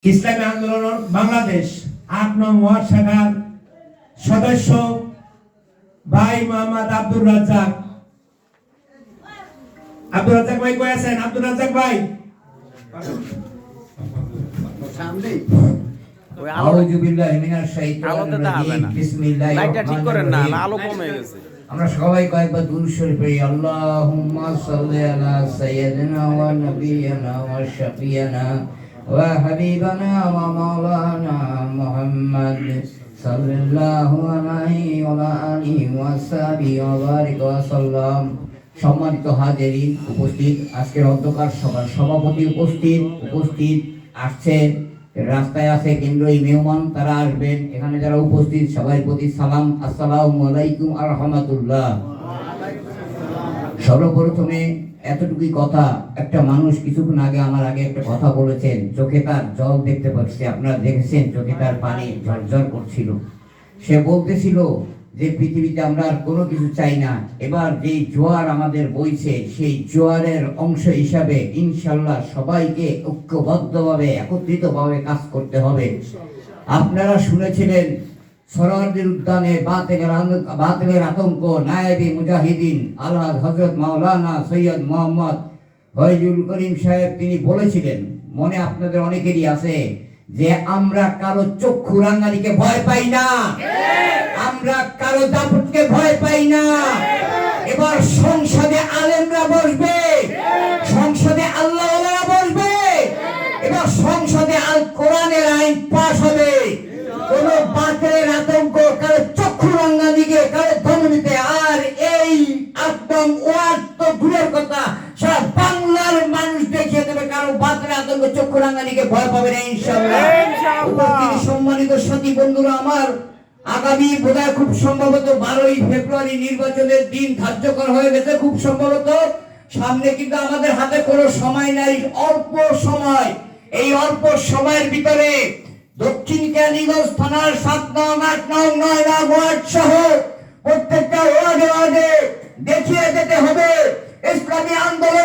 ইসলামী আন্দোলন বাংলাদেশ ৮ নং ওয়ার্ড শাখার সদস্য ভাই মোহাম্মদ আব্দুর রাজ্জাক। আব্দুর রাজ্জাক ভাই কই আছেন? আব্দুর রাজ্জাক ভাই সামনে আউযু বিল্লাহি মিনাশ শাইতানির রাজিম। বিসমিল্লাহির লাইটটা ঠিক করেন না, রহমানির আলো রহিম। কমে গেছে। আমরা সবাই কয়েকবার দুরূদ শরীফ পড়ি। আল্লাহুম্মা সাল্লি আলা সাইয়্যিদিনা ওয়া নাবিয়িনা ওয়া শাফিয়ানা ওয়া হাবিবানা ওয়া মাওলানা মুহাম্মদ সাল্লাল্লাহু আলাইহি ওয়া আলিহি ওয়া সাহবিহি ওয়া বারিক ওয়া সাল্লাম। সম্মানিত হাজিরিন, উপস্থিত আজকের অধ্যকার সভার সভাপতি উপস্থিত আসছেন, রাস্তায় আছে কেন্দ্রীয় মেহমান, তারা আসবেন। এখানে যারা উপস্থিত সবার প্রতি সালাম, আসসালামু আলাইকুম ওয়া রাহমাতুল্লাহ। সর্বপ্রথমে এতটুকুই কথা, একটা মানুষ কিছুক্ষণ আগে আমার আগে একটা কথা বলেছেন, চোখে তার জল দেখতে পাচ্ছি, আপনারা দেখেছেন চোখে তার পানি ঝরঝর করছিল। সে বলতেছিল যে পৃথিবীতে আমরা আর কোনো কিছু চাই না, এবার যে জোয়ার আমাদের বইছে সেই জোয়ারের অংশ হিসাবে ইনশাল্লাহ সবাইকে ঐক্যবদ্ধভাবে একত্রিতভাবে কাজ করতে হবে। আপনারা শুনেছিলেন সরোয়ারদের উদ্যানে বাতিলের আতঙ্ক, নায়েবে মুজাহিদিন আলহাজ হযরত মাওলানা সৈয়দ মোহাম্মদ ফয়জুল করিম সাহেব তিনি বলেছিলেন, মনে আপনাদের অনেকেরই আছে, যে আমরা কারো চক্ষু রাঙানিকে ভয় পাই না, আমরা কারো দাপটকে ভয় পাই না। এবার সংসদে আলেমরা বসবে, সংসদে আল্লাহওয়ালারা বসবে, এবার সংসদে আল কোরআনের আইন পাস হবে। কোন বাতিলের আতঙ্ক, কারো চক্ষু রাঙানিকে, কারো ধর্মীতে, আর এই একদম ওয়ার্ড তো দূরের কথা, সারা বাংলার মানুষ দেখিয়ে দেবে কারো বাতিলের আতঙ্ক, চক্ষু রাঙানিকে ভয় পাবে না ইনশাআল্লাহ। উপস্থিত সম্মানিত সাথী বন্ধুরা আমার, আগামী বোধহয় খুব সম্ভবত 12ই ফেব্রুয়ারি নির্বাচনের দিন ধার্য করা হয়ে গেছে, খুব সম্ভবত সামনে, কিন্তু আমাদের হাতে কোনো সময় নাই, অল্প সময়। এই অল্প সময়ের ভিতরে দক্ষিণ কেরানীগঞ্জ থানার 7 নং 8 নং 9 নং ওয়ার্ড সহ প্রত্যেকটা ওয়ার্ডে দেখিয়ে যেতে হবে ইসলামী আন্দোলন